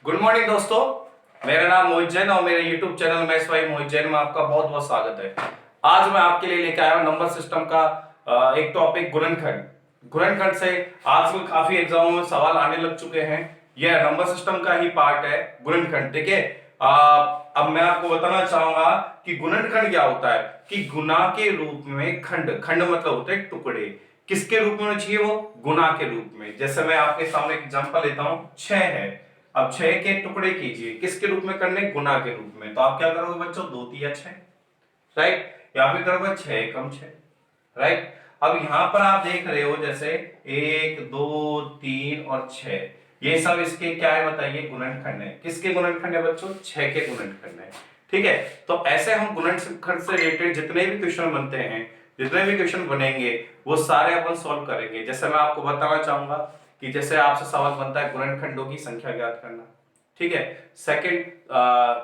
Good morning दोस्तों। मेरा नाम मोहित जैन और मेरे यूट्यूब चैनल मैथ्स बाय मोहित जैन में आपका बहुत बहुत स्वागत है। आज मैं आपके लिए लेकर आया हूं नंबर सिस्टम का एक टॉपिक गुणनखंड। गुणनखंड से आजकल काफी एग्जामों में सवाल आने लग चुके हैं। यह नंबर सिस्टम का ही पार्ट है गुणनखंड। ठीक है। अब मैं आपको बताना चाहूंगा कि गुणनखंड क्या होता है। कि गुना के रूप में खंड, खंड मतलब होते हैं टुकड़े। किसके रूप में होना चाहिए? वो गुना के रूप में। जैसे मैं आपके सामने एग्जांपल लेता हूं, 6 है। अब 6 के टुकड़े कीजिए, किसके रूप में करने? गुना के रूप में। तो आप क्या करोगे बच्चों? 2 तिया 6, राइट। यहाँ पे करोगे 6 एकम 6, राइट। अब यहां पर आप देख रहे हो जैसे 1 2 3 और 6, ये सब इसके क्या है बताइए? गुणनखंड है। किसके गुणनखंड है बच्चों? 6 के गुणनखंड है। ठीक है। तो ऐसे हम गुणनखंड से रिलेटेड जितने भी क्वेश्चन बनते हैं, जितने भी क्वेश्चन बनेंगे, वो सारे अपन सॉल्व करेंगे। जैसे मैं आपको बताना चाहूंगा कि जैसे आपसे सवाल बनता है गुणनखंडों की संख्या ज्ञात करना। ठीक है। सेकंड,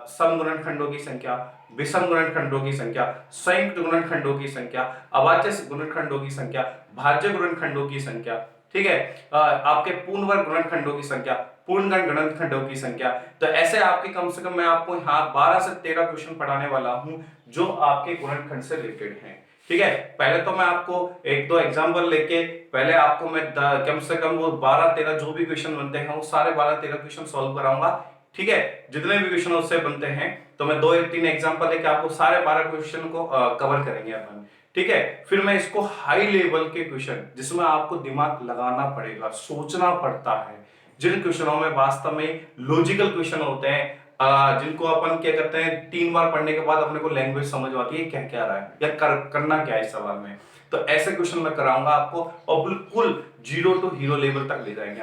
सम गुणनखंडों की संख्या, विषम गुणनखंडों की संख्या, संयुक्त गुणनखंडों की संख्या, अभाज्य गुणनखंडों की संख्या, भाज्य गुणनखंडों की संख्या। ठीक है। आपके पूर्ण वर्ग गुणनखंडों की संख्या, पूर्णगण गुणनखंडों की संख्या। तो ऐसे आपके कम से कम मैं आपको यहाँ 12 से 13 क्वेश्चन पढ़ाने वाला हूं जो आपके गुणनखंड से रिलेटेड हैं। ठीक है। पहले तो मैं आपको एक दो एग्जांपल लेके पहले आपको मैं कम से कम वो 12-13 जो भी क्वेश्चन बनते हैं वो सारे 12-13 क्वेश्चन सॉल्व कराऊंगा। ठीक है। जितने भी क्वेश्चन उससे बनते हैं तो मैं 2 या 3 एग्जांपल लेके आपको सारे 12 क्वेश्चन को कवर करेंगे अपन। ठीक है। फिर मैं इसको हाई लेवल के क्वेश्चन जिसमें आपको दिमाग लगाना पड़ेगा, सोचना पड़ता है, जिन क्वेश्चनों में वास्तव में लॉजिकल क्वेश्चन होते हैं, जिनको अपन क्या करते हैं 3 बार पढ़ने के बाद अपने को लैंग्वेज समझ आती है क्या क्या रहा है या करना क्या है इस सवाल में। तो ऐसे क्वेश्चन मैं कराऊंगा आपको और बिल्कुल जीरो टू हीरो लेवल तक ले जाएंगे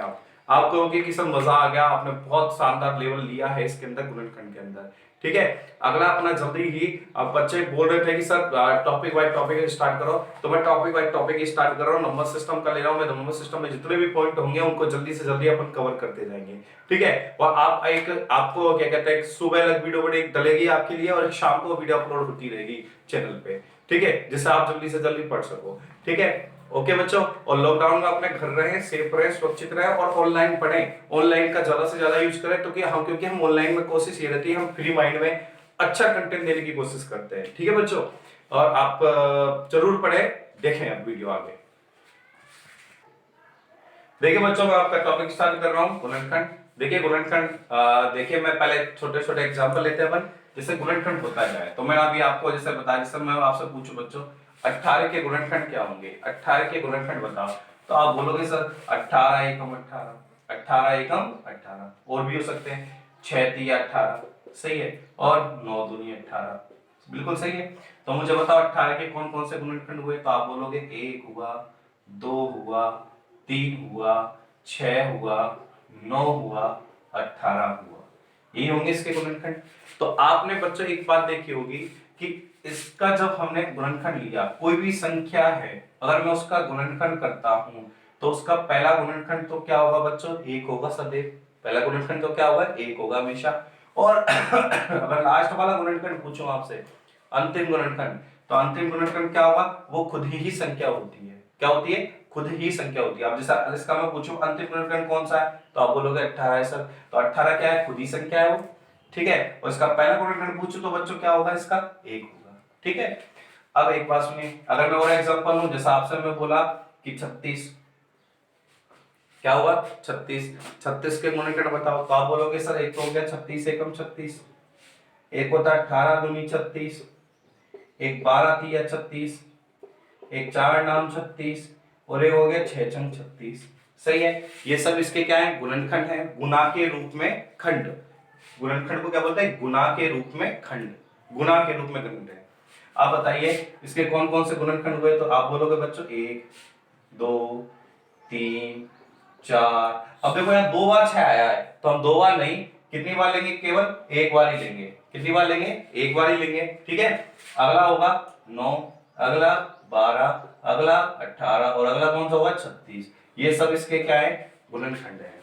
आप कहोगे कि सर मजा आ गया, आपने बहुत शानदार लेवल लिया है इसके अंदर गुणनखंड के अंदर। ठीक है। अगला अपना जल्दी ही, अब बच्चे बोल रहे थे कि sir topic wise topic start करो, तो मैं टॉपिक वाइज टॉपिक स्टार्ट कर रहा हूँ। नंबर सिस्टम का ले रहा हूँ मैं। नंबर सिस्टम में जितने भी पॉइंट होंगे उनको जल्दी से जल्दी अपन कवर करते जाएंगे। ठीक है। और आप आपको क्या कहते हैं, सुबह अलग वीडियो बड़ी डलेगी आपके लिए और शाम को वीडियो अपलोड होती रहेगी चैनल पे। ठीक है। जिससे आप जल्दी से जल्दी पढ़ सको। ठीक है। ओके बच्चों, और लॉकडाउन में अपने घर रहें, सेफ रहें, सुरक्षित रहें और ऑनलाइन पढ़ें। ऑनलाइन का ज्यादा से ज्यादा यूज करें तो क्योंकि हम ऑनलाइन में कोशिश ये रहती है हम फ्री माइंड में अच्छा कंटेंट देने की कोशिश करते हैं। ठीक है बच्चों, और आप जरूर पढ़ें। देखें अब वीडियो आगे। देखिए बच्चों, मैं आपका टॉपिक स्टार्ट कर रहा हूँ गुणनखंड। देखिए गुणनखंड, देखिए मैं पहले छोटे छोटे एग्जांपल लेते हैं अपन, जैसे गुणनखंड होता जाए। तो मैं अभी आपको जैसे बताया, जैसे मैं आपसे पूछूं बच्चों 18 के गुणनखंड क्या होंगे? 18 के गुणनखंड बताओ। तो आप बोलोगे सर 18 एकम 18, 18 एकम 18, और भी हो सकते हैं 6 तिया 18, सही है, और 9 दूनी 18, बिल्कुल सही है। तो मुझे बताओ 18 के कौन कौन से गुणनखंड हुए? तो आप बोलोगे 1 हुआ, 2 हुआ, 3 हुआ, 6 हुआ, 9 हुआ, 18 हुआ। ये होंगे इसके गुणनखंड। तो आपने बच्चों एक बात देखी होगी कि इसका जब हमने गुणनखंड लिया, कोई भी संख्या है अगर मैं उसका गुणनखंड करता हूं तो उसका पहला गुणनखंड तो क्या होगा बच्चों? 1 होगा सदैव। पहला गुणनखंड तो क्या होगा? 1 होगा हमेशा। और अगर लास्ट वाला गुणनखंड पूछूं आपसे, अंतिम गुणनखंड, तो अंतिम गुणनखंड क्या होगा? वो खुद ही संख्या होती है। क्या होती है? खुद ही संख्या होती है। अब जैसा इसका मैं पूछूं अंतिम गुणनखंड कौन सा है, तो आप बोलोगे 18 है सर। तो 18 क्या है? खुद ही संख्या है वो। ठीक है। और इसका पहला गुणनखंड पूछूं तो बच्चों क्या होगा? इसका 1 होगा। ठीक है। अब एक बात सुनिए, अगर मैं और एग्जांपल लूं, जैसा आपसे मैं बोला कि 36 क्या होगा? 36, 36 के गुणनखंड बताओ। तो आप बोलोगे सर एक तो हो गया 36 एकम 36, एक होता है 18 दूनी 36, एक 12 तिया 36, एक 4 नाम 36, और एक हो गया 6 छंग 36। सही है। ये सब इसके क्या है? गुणनखंड है, गुना के रूप में खंड। गुणनखंड को क्या बोलते हैं? गुना के रूप में खंड, गुना के रूप में खंड है। आप बताइए इसके कौन कौन से गुणनखंड हुए? तो आप बोलोगे बच्चों 1 2 3 4। अब देखो यहाँ 2 बार 6 आया है तो हम 2 बार नहीं, कितनी बार लेंगे? केवल एक बार ही लेंगे। कितनी बार लेंगे? एक बार ही लेंगे। ठीक है। अगला होगा 9, अगला 12, अगला 18, और अगला कौन सा होगा? 36। ये सब इसके क्या है? गुणनखंड है।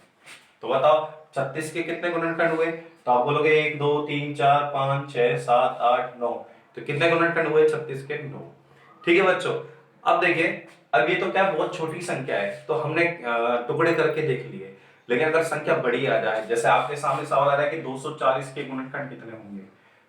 तो बताओ 36 के कितने गुणनखंड हुए? तो आप बोलोगे 1 2 3 4 5 6 7 8 9। तो कितने गुणनखंड हुए 36 के? 9। ठीक है बच्चों। अब देखिए, अब ये तो क्या बहुत छोटी संख्या है तो हमने टुकड़े करके देख लिए। लेकिन अगर संख्या बड़ी आ जाए, जैसे आपके सामने सवाल आ रहा है कि 240 के गुणनखंड कितने होंगे,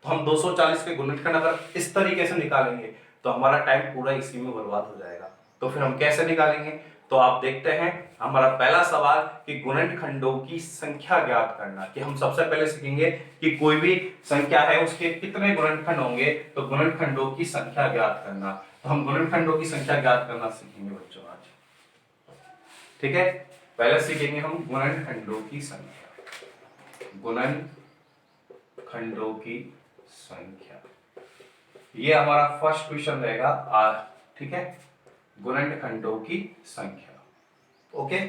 तो हम 240 के गुणनखंड अगर इस तरीके से निकालेंगे तो हमारा टाइम पूरा इसी में बर्बाद हो जाएगा। तो फिर हम कैसे निकालेंगे, तो आप देखते हैं हमारा पहला सवाल कि गुणनखंडों की संख्या ज्ञात करना, कि हम सबसे पहले सीखेंगे कि कोई भी संख्या है उसके कितने गुणनखंड होंगे, तो गुणनखंडों की संख्या ज्ञात करना। तो हम गुणनखंडों की संख्या ज्ञात करना सीखेंगे बच्चों आज, ठीक है। पहले सीखेंगे हम गुणनखंडों की संख्या, गुणनखंडों की संख्या, ये हमारा फर्स्ट क्वेश्चन रहेगा आज, ठीक है, गुणनखंडों की संख्या। ओके,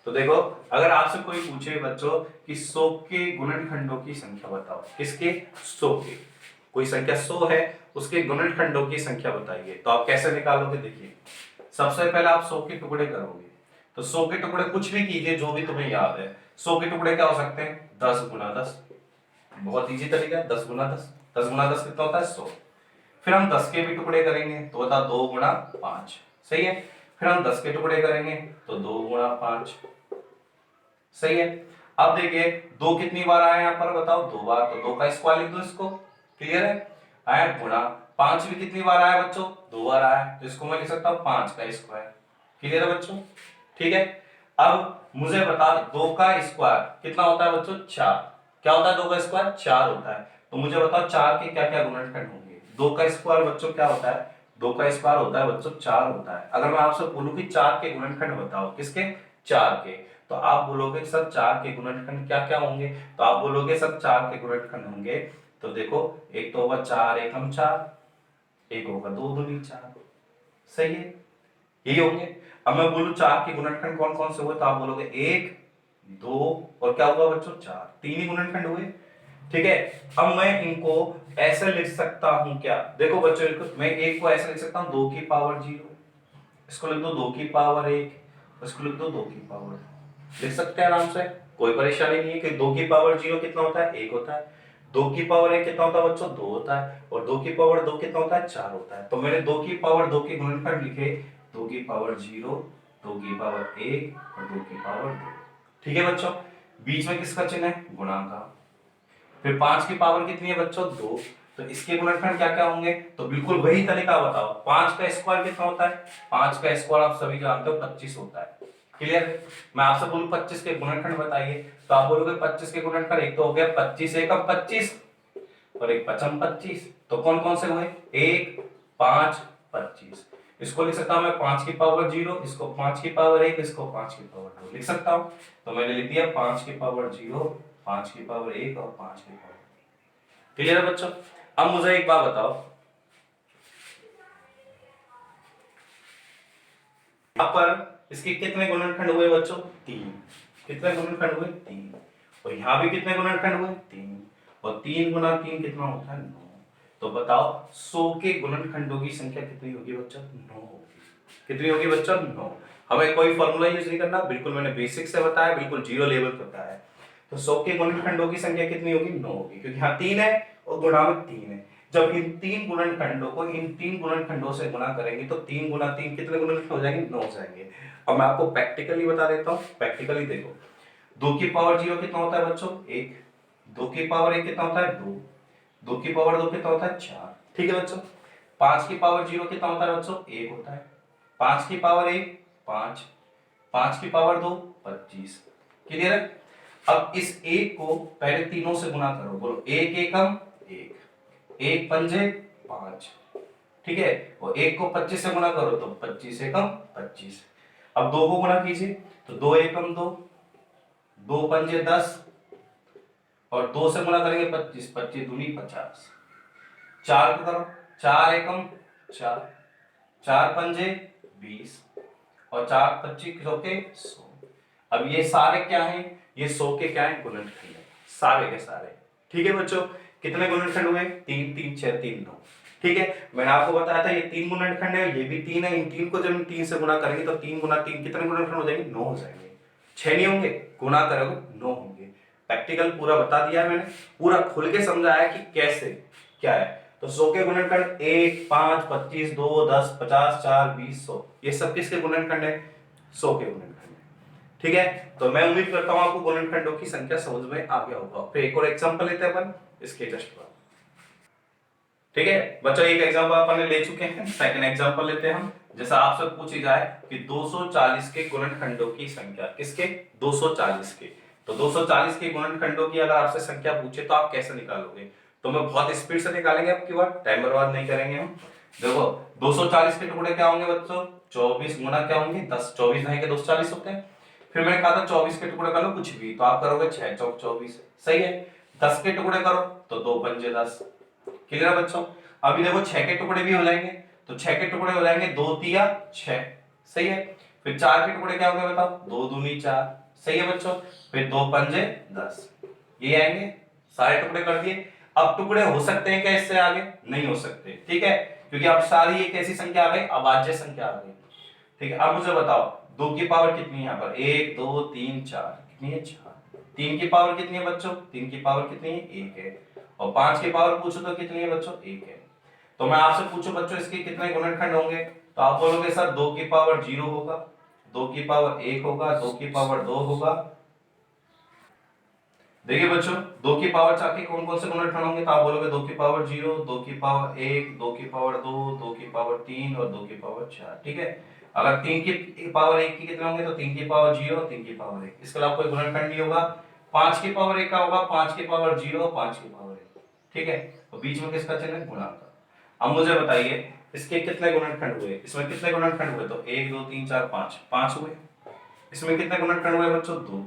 तो देखो अगर आपसे कोई पूछे बच्चों कि 100 के गुणनखंडों की संख्या बताओ, किसके, 100 के, कोई संख्या 100 है उसके गुणनखंडों की संख्या बताइए, तो आप कैसे निकालोगे, देखिए सबसे पहले आप 100 के टुकड़े करोगे, तो 100 के टुकड़े कुछ भी कीजिए जो भी तुम्हें याद है। 100 के टुकड़े क्या हो सकते हैं, 10 गुना 10, बहुत इजी तरीका है, 10 गुना 10, 10 गुना 10 कितना होता है 100। फिर हम 10 के भी टुकड़े करेंगे तो होता 2 गुना 5, सही है। फिर हम 10 के टुकड़े करेंगे तो 2 गुना 5, सही है। अब देखिए 2 कितनी बार आया यहाँ पर बताओ, 2 बार, तो 2 का स्क्वायर लिख दो इसको, क्लियर है। आया गुणा 5 भी कितनी बार आया बच्चों, 2 बार आया, तो इसको मैं लिख सकता हूँ 5 का स्क्वायर, क्लियर है बच्चों, ठीक है। अब मुझे बता 2 का स्क्वायर कितना होता है बच्चों, 4, क्या होता है 2 का स्क्वायर, 4 होता है। तो मुझे बताओ 4 के क्या क्या गुणनखंड होंगे, 2 का स्क्वायर बच्चों क्या होता है, 2 का स्क्वायर होता है बच्चों 4 होता है। अगर मैं आपसे बोलूं कि 4 के गुणनखंड बताओ, किसके, 4 के, तो आप बोलोगे सर 4 के गुणनखंड क्या क्या होंगे, तो आप बोलोगे सर 4 के गुणनखंड होंगे, तो देखो एक तो होगा 4 एकम 4, एक होगा 2 दूनी 4, सही है, यही होंगे। अब मैं बोलूं 4 के गुणनखंड कौन कौन से हुए, तो आप बोलोगे 1 2 और क्या हुआ बच्चों 4, 3 ही गुणनखंड हुए, ठीक है। अब मैं इनको ऐसे लिख सकता हूं क्या, देखो बच्चों मैं एक को ऐसे लिख सकता हूं 2 की पावर 0, इसको लिख दो 2 की पावर 1, इसको लिख दो 2 की पावर 2, लिख सकते हैं आराम से, कोई परेशानी नहीं है कि 2 की पावर 0 कितना होता है, 1 होता है, 2 की पावर 1 कितना होता है बच्चों, 2 होता है, और 2 की पावर 2 कितना होता है, 4 होता है। तो मैंने 2 की पावर 2 के गुणनखंड लिखे, 2 की पावर 0, 2 की पावर 1 और 2 की पावर 2, ठीक है बच्चों। बीच में किसका चिन्ह है, गुणा का। फिर 5 की पावर कितनी है बच्चों, 2, तो इसके गुणनखंड क्या क्या होंगे, तो बिल्कुल वही तरीका बताओ, 5 का स्क्वायर कितना होता है, 5 का स्क्वायर आप सभी जानते हो 25 होता है, क्लियर। मैं आपसे बोलूं 25 के गुणनखंड बताइए, तो आप बोलोगे 25 के गुणनखंड, एक तो हो गया 25 एकम 25 और एक पचम 25, तो कौन कौन से हुए, 1 5 25, इसको लिख सकता हूं मैं 5 की पावर 0, इसको 5 की पावर 1, इसको 5 की पावर 2 लिख सकता हूं। तो मैंने लिख दिया 5 की पावर 0, 5 की पावर 1 और 5 की पावर, क्लियर है बच्चों। अब मुझे एक बात बताओ, यहां पर इसके कितने गुणनखंड हुए बच्चों, 3, कितने गुणनखंड हुए 3, और यहां भी कितने गुणनखंड हुए 3, और 3 गुना 3 कितना होता है 9। तो बताओ 100 के गुणनखंडों की संख्या कितनी होगी बच्चों, 9 होगी, कितनी होगी बच्चों 9। हमें कोई फॉर्मूला यूज नहीं करना, बिल्कुल मैंने बेसिक से बताया, बिल्कुल जीरो लेवल पे बताया। तो 100 के गुणनखंडों की संख्या कितनी होगी, 9 होगी, क्योंकि यहाँ 3 है और गुणा में 3 है। जब इन 3 गुणनखंडों को इन 3 गुणनखंडों से गुणा करेंगे तो 3 गुना 3 कितने गुणनखंड हो जाएंगे, 9 हो जाएंगे। अब मैं आपको प्रैक्टिकली बता देता हूँ, प्रैक्टिकली देखो 2 की पावर 0 कितना होता है बच्चों, 1, 2 की पावर 1 कितना होता है 2, 2 की पावर 2 कितना होता है 4, ठीक है बच्चों। 5 की पावर 0 कितना होता है बच्चों, 1 होता है, 5 की पावर 1 5, 5 की पावर 2 25, क्लियर है। अब इस 1 को पहले तीनों से गुणा करो, बोलो 1 एकम 1, 1 पंजे 5, ठीक है, और 1 को 25 से गुणा करो तो 25 एकम 25। अब 2 को गुणा कीजिए तो 2 एकम 2, 2 पंजे 10, और 2 से गुणा करेंगे 25, 25 दूनी 50, 4 को करो 4 एकम 4, 4 पंजे 20, और 4 25 के 100। अब ये सारे क्या हैं, ये 100 के क्या है, गुणनखंड है, सारे के सारे, ठीक है बच्चों। कितने गुणनखंड हुए, 3 3 6 3 9, ठीक है। मैंने आपको बताया था ये 3 गुणनखंड है, ये भी 3 है, इन 3 को जब हम 3 से गुणा करेंगे तो 3 गुना 3 कितने गुणनखंड हो जाएंगे, 9 हो जाएंगे, 6 नहीं होंगे, गुणा करोगे 9 होंगे। प्रैक्टिकल पूरा बता दिया मैंने, पूरा खुल के समझाया कि कैसे क्या है। तो 100 के गुणनखंड 1 5 25 2 10 50 4 20 100, ये सब किसके गुणनखंड है, 100 के गुणनखंड है। ठीक है, तो मैं उम्मीद करता हूं आपको गुणनखंडों की संख्या समझ में आ गया होगा। फिर एक और एग्जांपल लेते हैं अपन इसके जस्ट बाद। ठीक है बच्चों, एक एग्जांपल अपन ले चुके हैं, सेकंड एग्जांपल लेते हैं हम। जैसा आपसे पूछी जाए कि 240 के गुणनखंडों की संख्या, किसके? 240 के। तो 240 के गुणनखंडों की अगर आपसे संख्या पूछे तो आप कैसे निकालोगे? तो मैं बहुत स्पीड से निकालेंगे, आपकी बात टाइम बर्बाद नहीं करेंगे हम। देखो 240 के टुकड़े क्या होंगे बच्चों? 24 गुना क्या होंगे? 10। 24 ढाई के 240 होते हैं। फिर मैंने कहा था 24 के टुकड़े कर लो कुछ भी, तो आप करोगे 6 चौक 24, सही है। 10 के टुकड़े करो तो 2 पंजे 10। क्लियर है बच्चों? अभी देखो 6 के टुकड़े भी हो जाएंगे, तो 6 के टुकड़े हो जाएंगे 2 तिया 6, सही है। फिर 4 के टुकड़े क्या होंगे बताओ? 2 दूनी 4, सही है बच्चों। फिर 2 पंजे 10, ये आएंगे, सारे टुकड़े कर दिए। अब टुकड़े हो सकते हैं क्या इससे आगे? नहीं हो सकते, ठीक है, क्योंकि अब सारी एक ऐसी संख्या आ गई, अभाज्य संख्या आ गई। ठीक है, अब मुझे बताओ 2 की पावर कितनी है यहाँ पर? 1 2 3 4, कितनी है? 4। 3 की पावर कितनी है बच्चों? 3 की पावर कितनी है? 1 है। और 5 की पावर पूछो तो कितनी है बच्चों? 1 है। तो मैं आपसे पूछूं बच्चों इसके कितने गुणनखंड होंगे, तो आप बोलोगे सर 2 की पावर 0 होगा, 2 की पावर 1 होगा, 2 की पावर 2 होगा। देखिए बच्चों 2 की पावर 4 के कौन कौन से गुणनखंड होंगे, तो आप बोलोगे 2 की पावर 0, 2 की पावर 1, 2 की पावर 2, 2 की पावर 3 और 2 की पावर 4। ठीक है, अगर 3 की पावर 1 की कितने होंगे, तो 3 की पावर 0, 3 की पावर 1, इसके अलावा कोई गुणनखंड नहीं होगा। 5 की पावर 1 का होगा 5 की पावर 0, 5 की पावर 1। ठीक है, तो बीच में किसका चिन्ह है? गुणा का। अब मुझे बताइए इसके कितने गुणनखंड हुए, इसमें कितने गुणनखंड हुए, तो 1 2 3 4 5, 5 हुए। इसमें कितने गुणनखंड हुए बच्चों? 2।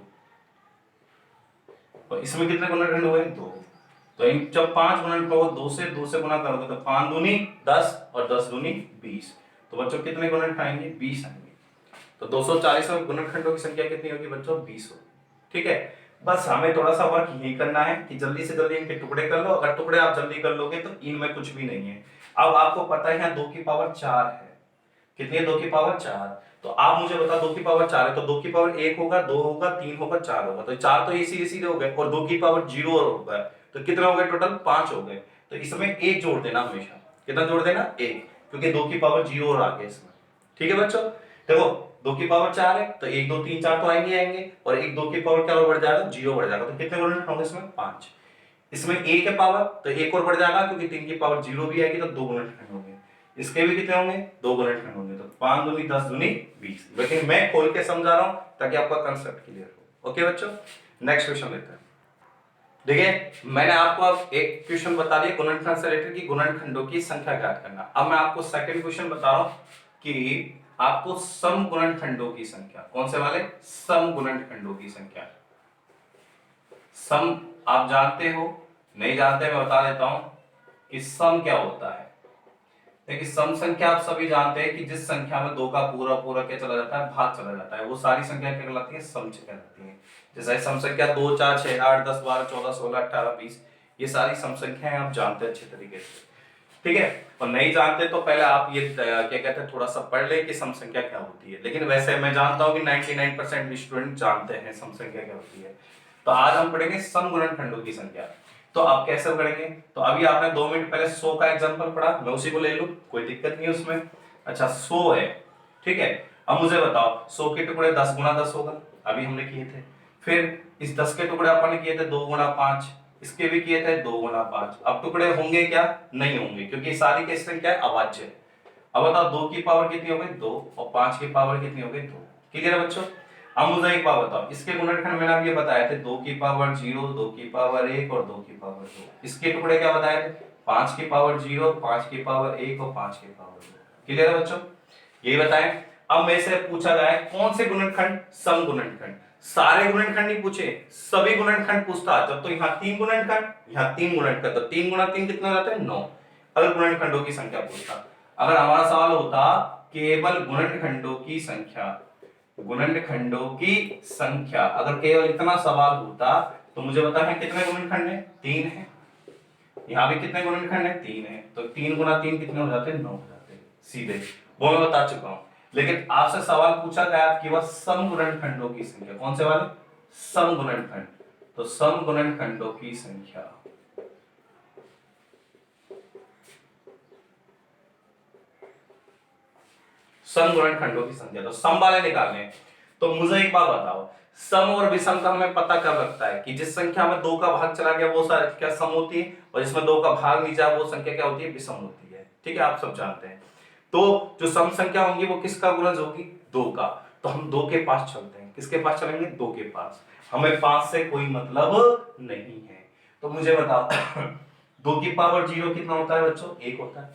तो इसमें कितने गुणनखंड हुए? 2। तो इन जब 5 गुणनखंड हो 2 से गुणा करोगे तो 5 दूनी 10 और 10 दूनी 20। तो बच्चों कितने गुणनखंड आएंगे? 20 आएंगे। तो 240 में गुणनखंडों की संख्या कितनी होगी बच्चों? 20 होगी। ठीक है, बस हमें थोड़ा सा वर्क यही करना है कि जल्दी से जल्दी इनके टुकड़े कर लो। अगर टुकड़े आप जल्दी कर लोगे तो इनमें कुछ भी नहीं है। अब आपको पता है यहाँ 2 की पावर 4 है, कितनी है? 2 की पावर 4। तो आप मुझे बता 2 की पावर 4 है तो 2 की पावर 1 होगा, 2 होगा, 3 होगा, 4 होगा। तो 4 तो इसी इसी हो गए, और 2 की पावर 0 होगा, तो कितने हो गए टोटल? 5 हो गए। तो इसमें 1 जोड़ देना हमेशा। कितना जोड़ देना? 1, क्योंकि 2 की पावर 0 और आ गया इसमें। ठीक है बच्चों, देखो 2 की पावर 4 है तो 1 2 3 4 तो आएंगे आएंगे, और 1 2 की पावर क्या बढ़ जाएगा? 0 बढ़ जाएगा। तो कितने गुणनखंड होंगे इसमें? 5। इसमें 1 है पावर तो 1 और बढ़ जाएगा, क्योंकि 3 की पावर 0 भी आएगी, तो 2 गुणनखंड होंगे। इसके भी कितने होंगे? 2 गुणनखंड होंगे। तो 5 दूनी 10 दूनी 20। लेकिन मैं खोल के समझा रहा हूं ताकि आपका कंसेप्ट क्लियर हो। ओके बच्चों, नेक्स्ट क्वेश्चन लेते हैं। देखिए मैंने आपको अब एक क्वेश्चन बता दिया गुणनखंड से रिलेटेड कि गुणनखंडों की संख्या ज्ञात करना। अब मैं आपको सेकंड क्वेश्चन बता रहा हूं कि आपको सम गुणनखंडों की संख्या, कौन से वाले? सम गुणनखंडों की संख्या। सम आप जानते हो? नहीं जानते मैं बता देता हूं कि सम क्या होता है। देखिए सम संख्या आप सभी जानते हैं कि जिस संख्या में 2 का पूरा पूरा क्या चला जाता है? भाग चला जाता है, वो सारी संख्या क्या कहलाती है? सम कहलाती है। जैसे सम संख्या 2 4 6 8 10 12 14 16 18 20, ये सारी सम संख्याएं आप जानते हैं अच्छे तरीके से। ठीक है, और नहीं जानते तो पहले आप ये क्या कहते हैं थोड़ा सा पढ़ ले कि सम संख्या क्या होती है। लेकिन वैसे मैं जानता हूं कि 99% स्टूडेंट जानते हैं सम संख्या क्या होती है। तो आज हम पढ़ेंगे सम गुणनखंडों की संख्या। तो आप कैसे करेंगे? तो अभी आपने 2 मिनट पहले 100 का एग्जांपल पढ़ा, मैं उसी को ले लूं, कोई दिक्कत नहीं है उसमें। अच्छा 100 है, ठीक है। अब मुझे बताओ 100 के टुकड़े 10 गुना 10 होगा, अभी हमने किए थे। फिर इस 10 के टुकड़े अपन ने किए थे 2 गुना 5, इसके भी किए थे 2 गुना 5। अब टुकड़े होंगे क्या? नहीं होंगे, क्योंकि सारी की संख्या अभाज्य है। अब बताओ 2 की पावर कितनी हो गई? 2, और 5 की पावर कितनी हो गई? 2। क्लियर है बच्चों? अब मुझे एक बात बताओ, इसके गुणनखंड मैंने अभी ये बताए थे 2 की पावर 0, 2 की पावर 1 और 2 की पावर 2। इसके टुकड़े क्या बताए थे? 5 की पावर 0, 5 की पावर 1 और 5 की पावर 2। क्लियर है बच्चों? यही बताएं। अब मेरे से पूछा जाए कौन से गुणनखंड? सम गुणनखंड। सारे गुणनखंड नहीं पूछे, सभी गुणनखंड पूछता। जब तो यहाँ 3 गुणनखंड, यहाँ 3 गुणनखंड, तो 3 गुणा 3 कितना हो जाता है? 9। अगर गुणनखंडों की संख्या पूछता, अगर हमारा सवाल होता केवल गुणनखंडों की संख्या, गुणनखंडों की संख्या, अगर केवल इतना सवाल होता तो मुझे बता है कितने गुणनखंड है? 3 है। यहाँ भी कितने गुणनखंड है? 3 है। तो 3 गुना 3 कितने हो जाते हैं? 9 हो जाते हैं सीधे, वो मैं बता चुका हूं। लेकिन आपसे सवाल पूछा गया कि वह सम गुणनखंडों की संख्या, कौन से वाले? सम गुणनखंड। तो सम गुणनखंडों की संख्या, सम गुणनखंडों की संख्या, तो सम वाले निकालने। तो मुझे एक बात बताओ, सम और विषम का हमें पता कब लगता है कि जिस संख्या में 2 का भाग चला गया वो क्या सम होती है, और जिसमें 2 का भाग नहीं जाए वो संख्या क्या होती है, विषम होती है। ठीक है, आप सब जानते हैं। तो जो सम संख्या होगी वो किसका गुणज होगी, 2 का। तो हम 2 के पास चलते हैं। किसके पास चलेंगे, 2 के पास। हमें 5 से कोई मतलब नहीं है। तो मुझे बताओ 2 की पावर 0 कितना होता है बच्चों, 1 होता है।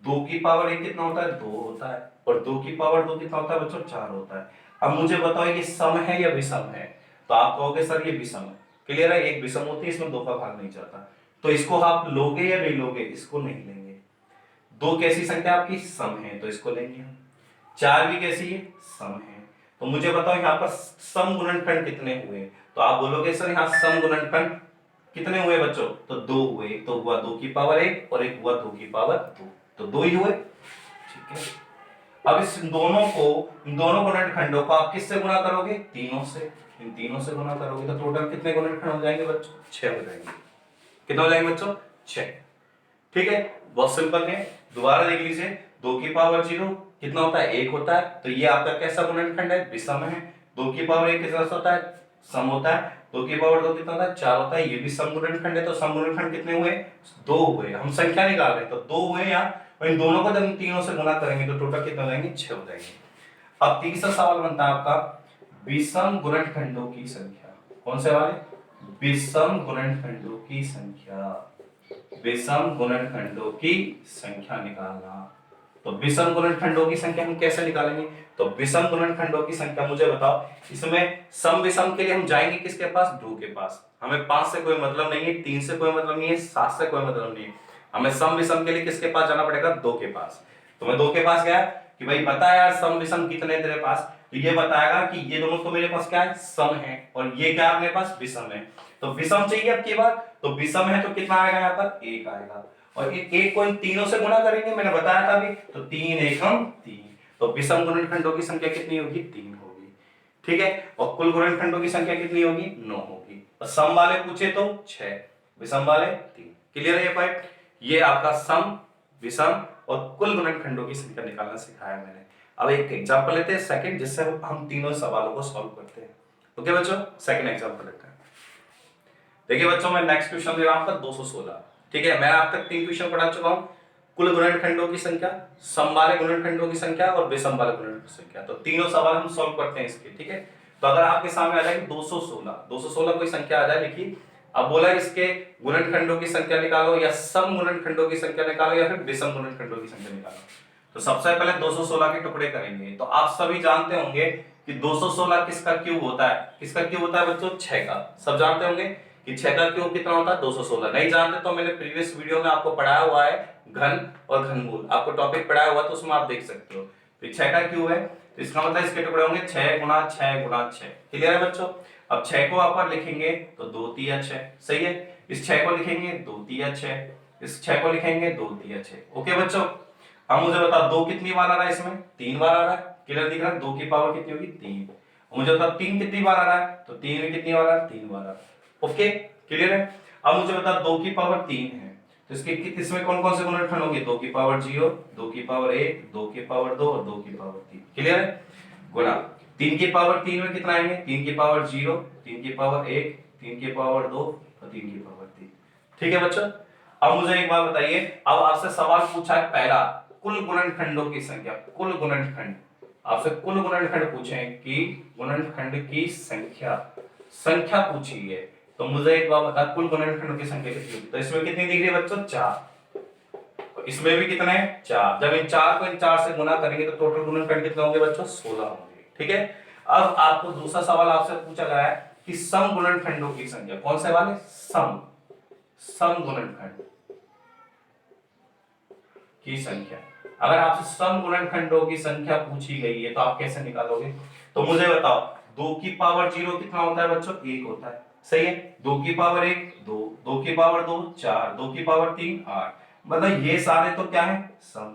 2 की पावर 1 कितना होता है, 2 होता है। और 2 की पावर 2 कितना होता है बच्चों, 4 होता है। अब मुझे बताओ ये सम है या विषम है, तो आप कहोगे सर ये विषम है। क्लियर है, एक विषम होती है, इसमें 2 का भाग नहीं जाता। तो इसको आप लोगे या नहीं लोगे, इसको नहीं लेंगे। 2 कैसी संख्या आपकी, सम है, तो इसको लेंगे हम। 4 भी कैसी है, सम है। तो मुझे बताओ यहाँ पर सम गुणनखंड कितने हुए, तो आप बोलोगे सर यहाँ सम गुणनखंड कितने हुए बच्चों, तो 2 हुए। तो हुआ 2 की पावर 1 और एक हुआ 2 की पावर 2, तो 2 ही हुए। ठीक है, अब इस इन दोनों गुणनखंडों को आप किससे गुणा करोगे, तीनों से। इन तीनों से गुणा करोगे तो टोटल कितने गुणनखंड हो जाएंगे बच्चों, 6 हो जाएंगे। कितने हो जाएंगे बच्चों, 6। ठीक है, बहुत सिंपल है। दोबारा देख लीजिए, 2 की पावर 0 कितना होता है, 1 होता है। तो ये आपका कैसा गुणनखंड है, विषम है। 2 की पावर 1 कितना होता है, सम होता है। 2 की पावर 2 कितना होता है, 4 होता है। ये भी सम गुणनखंड है। तो सम गुणनखंड कितने हुए, 2 हुए। हम संख्या निकाल रहे हैं, तो 2 हुए यहाँ। और इन दोनों को जब हम तीनों से गुणा करेंगे तो टोटल कितना हो जाएंगे, 6 हो जाएंगे। अब तीसरा सवाल बनता है आपका, विषम गुणनखंडों की संख्या। कौन से वाले, विषम गुणनखंडों की संख्या। विषम गुणनखंडों की संख्या निकालना। तो विषम गुणनखंडों की संख्या हम कैसे निकालेंगे, तो विषम गुणनखंडों की संख्या मुझे बताओ। इसमें सम विषम के लिए हम जाएंगे किसके पास, 2 के पास। हमें 5 से कोई मतलब नहीं है, 3 से कोई मतलब नहीं है, 7 से कोई मतलब नहीं है। हमें सम विषम के लिए किसके पास जाना पड़ेगा, 2 के पास। तो मैं 2 के पास गया कि भाई बता यार सम विषम कितने तेरे पास, तो ये बताएगा कि ये दोनों तो मेरे पास क्या है, सम है, और ये क्या अपने पास, विषम है। तो विषम चाहिए अब की बार, तो विषम है तो कितना आएगा यहाँ पर, 1 आएगा। और एक को इन तीनों से गुणा करेंगे, मैंने बताया था अभी, तो 3 एकम 3। तो विषम गुणनखंडों की संख्या कितनी होगी, 3 होगी। ठीक है, और कुल गुणनखंडों की संख्या कितनी होगी, 9 होगी। और सम वाले पूछे तो 6, विषम वाले 3। क्लियर है ये पॉइंट। ये आपका सम, विषम और कुल गुणनखंडों की संख्या निकालना सिखाया मैंने। अब एक एग्जांपल लेते हैं सेकंड, जिससे हम तीनों सवालों को सॉल्व करते हैं। ओके बच्चों, सेकंड एग्जांपल लेते हैं। देखिए बच्चों, मैं नेक्स्ट क्वेश्चन ले रहा हूं आपका 216। ठीक है, मैं आप तक 3 क्वेश्चन पढ़ा चुका हूं, कुल गुणनखंडों की संख्या, सम वाले गुणनखंडों की संख्या और विषम वाले गुणनखंडों की संख्या। तो तीनों सवाल हम सॉल्व करते हैं इसके। ठीक है, तो अगर आपके सामने आ जाएगी 216 कोई संख्या आ जाए, लिखिए। अब बोला इसके गुणनखंडों की संख्या निकालो, या सम गुणनखंडों की संख्या निकालो, या फिर विषम गुणनखंडों की संख्या निकालो। तो सबसे पहले 216 के टुकड़े करेंगे। तो आप सभी जानते होंगे कि 216 किसका क्यूब होता है, किसका क्यूब होता है बच्चों, 6 का। सब जानते होंगे कि 6 का क्यूब कितना होता है, 216। नहीं जानते तो मैंने प्रीवियस वीडियो में आपको पढ़ाया हुआ है, घन और घनमूल आपको टॉपिक पढ़ाया हुआ, तो उसमें आप देख सकते हो। तो 6 का क्यूब है, तो इसका मतलब इसके टुकड़े होंगे 6 गुणा 6 गुणा 6। क्लियर है बच्चों। अब 6 को आप लिखेंगे तो 2 तिया 6, सही है। इस 6 को लिखेंगे 2 तिया 6, इस 6 को लिखेंगे 2 तिया 6। ओके बच्चों, अब मुझे बता 2 कितनी बार आ रहा है, इसमें 3 बार आ रहा है। क्लियर दिख रहा है, 2 की पावर कितनी होगी, 3। मुझे बता 3 कितनी बार आ रहा है, तो 3 में कितनी बार आ रहा है, 3 बार आ रहा है। ओके, क्लियर है। अब मुझे बता 2 की पावर 3 है, तो इसमें कौन कौन से गुणनखंड होंगे, 2 की पावर 0, 2 की पावर 1, 2 की पावर 2 और 2 की पावर 3। क्लियर है, गुणा 3 की पावर 3 में कितना आएंगे, 3 की पावर 0, 3 की पावर 1, 3 की पावर 2 और 3 की पावर 3। ठीक है बच्चों। अब मुझे एक बात बताइए, अब आपसे सवाल पूछा है पहला, कुल गुणनखंडों की संख्या। कुल गुणनखंड, आपसे कुल गुणनखंड पूछे हैं कि गुणनखंड की संख्या पूछी है। तो मुझे एक बात बता, कुल गुणनखंडों की संख्या कितनी होगी, तो इसमें कितनी दिख रही है बच्चों, 4। तो इसमें भी कितने हैं, 4। जब इन 4 को इन 4 से गुणा करेंगे तो टोटल गुणनखंड कितने होंगे बच्चों, 16 होंगे। ठीक है, अब आपको दूसरा सवाल आपसे पूछा गया है कि सम गुणनखंडों की संख्या। कौन से वाले, सम गुणनखंड की संख्या। अगर आपसे सम गुणनखंडों की संख्या पूछी गई है तो आप कैसे निकालोगे, तो मुझे बताओ 2 की पावर 0 कितना होता है बच्चों, 1 होता है, सही है। 2 की पावर 1 2, 2 की पावर 2 4, 2 की पावर 3 8। मतलब ये सारे तो क्या है, सम,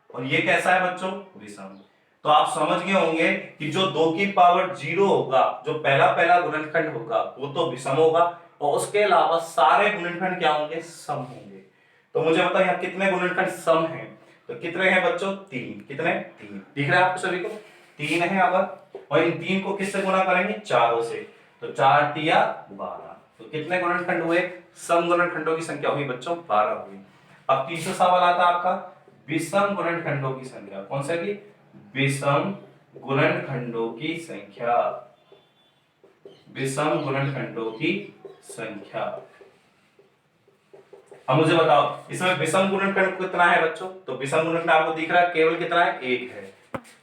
और ये कैसा है बच्चों, विषम। तो आप समझ गए होंगे कि जो 2 की पावर 0 होगा, जो पहला पहला गुणनखंड होगा वो तो विषम होगा, और उसके अलावा सारे गुणनखंड क्या होंगे, सम होंगे। तो मुझे बताओ यहाँ कितने गुणनखंड सम हैं, तो कितने हैं बच्चों, 3। कितने, 3 दिख रहा है आपको सभी को। 3 है अब, और इन 3 को किससे गुणा करेंगे? 4 से। तो 4 तिया 12। तो कितने गुणनखंड हुए? सम गुणनखंडों की संख्या हुई बच्चों 12 हुई। अब तीसरा सवाल आता है आपका विषम गुणनखंडों की संख्या। कौन सा की? विषम गुणनखंडों की संख्या। विषम गुणनखंडों की संख्या। अब मुझे बताओ इसमें विषम गुणनखंड कितना है बच्चों? तो विषम गुणनखंड आपको दिख रहा है केवल कितना है? 1 है।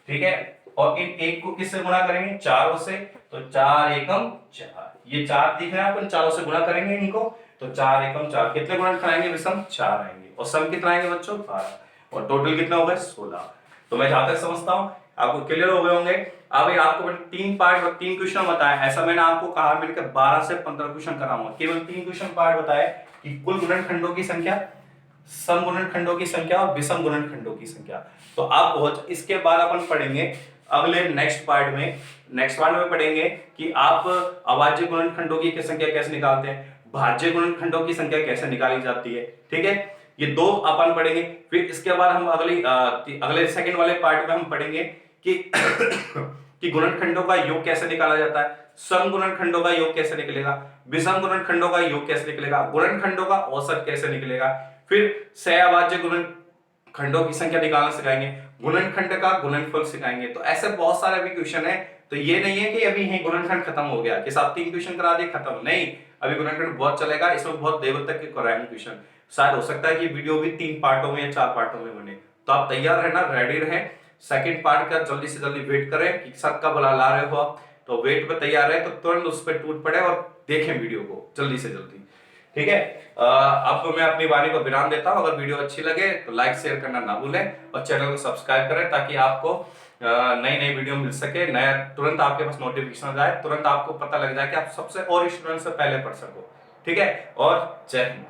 ठीक है, और इन 1 को किससे गुणा करेंगे? 4 से। तो 4 एकम 4, ये 4 दिख रहा है, अपन 4 से गुणा करेंगे इनको। तो 4 एकम 4, कितने गुणनखंड आएंगे विषम? 4 आएंगे। और सम कितना आएंगे बच्चों? 12। और टोटल कितना होगा? 16। तो मैं जहां तक समझता हूं आपको क्लियर हो गए होंगे। अब आपको मैंने 3 पार्ट और 3 क्वेश्चन बताया, ऐसा मैंने आपको कहा मिलकर 12 से 15 क्वेश्चन कराऊंगा। केवल 3 क्वेश्चन पार्ट बताए कि कुल गुणनखंडों की संख्या, सम गुणनखंडों की संख्या और विषम गुणनखंडों की संख्या। तो अब इसके बाद अपन पढ़ेंगे अगले नेक्स्ट पार्ट में पढ़ेंगे कि आप अभाज्य गुणनखंडों की संख्या कैसे निकालते हैं, भाज्य गुणनखंडों की संख्या कैसे निकाली जाती है। ठीक है, ये 2 अपन पढ़ेंगे। फिर इसके बाद हम अगले सेकंड वाले पार्ट में हम पढ़ेंगे कि कि गुणनखंडों का योग कैसे निकाला जाता है, सम गुणनखंडों का योग कैसे निकलेगा, विषम गुणनखंडों का योग कैसे निकलेगा, गुणनखंडों का औसत कैसे निकलेगा। फिर सहअभाज्य गुणनखंडों की संख्या निकालना सिखाएंगे, गुणनखंड का गुणनफल सिखाएंगे। तो ऐसे बहुत सारे अभी क्वेश्चन है। तो ये नहीं है कि अभी यही गुणनखंड खत्म हो गया कि साहब 3 क्वेश्चन करा दिए खत्म, नहीं, अभी गुणनखंड बहुत चलेगा। इसमें बहुत देर तक के कराएंगे क्वेश्चन। शायद हो सकता है कि वीडियो भी 3 पार्टों में या 4 पार्टों में बने। तो आप तैयार रहना, रेडी रहें। सेकंड पार्ट का जल्दी से जल्दी वेट करें कि सर कब ला रहे हो आप। तो वेट पे तैयार रहे तो तुरंत उस पर टूट पड़े और देखें वीडियो को जल्दी से जल्दी। ठीक है, अब मैं अपनी वाणी को विराम देता हूं। अगर वीडियो अच्छी लगे तो लाइक शेयर करना ना भूलें और चैनल को सब्सक्राइब करें ताकि आपको नई नई वीडियो मिल सके, नया तुरंत आपके पास नोटिफिकेशन आ जाए, तुरंत आपको पता लग जाए कि आप सबसे और स्टूडेंट से पहले पढ़ सको। ठीक है, और जय हिंद।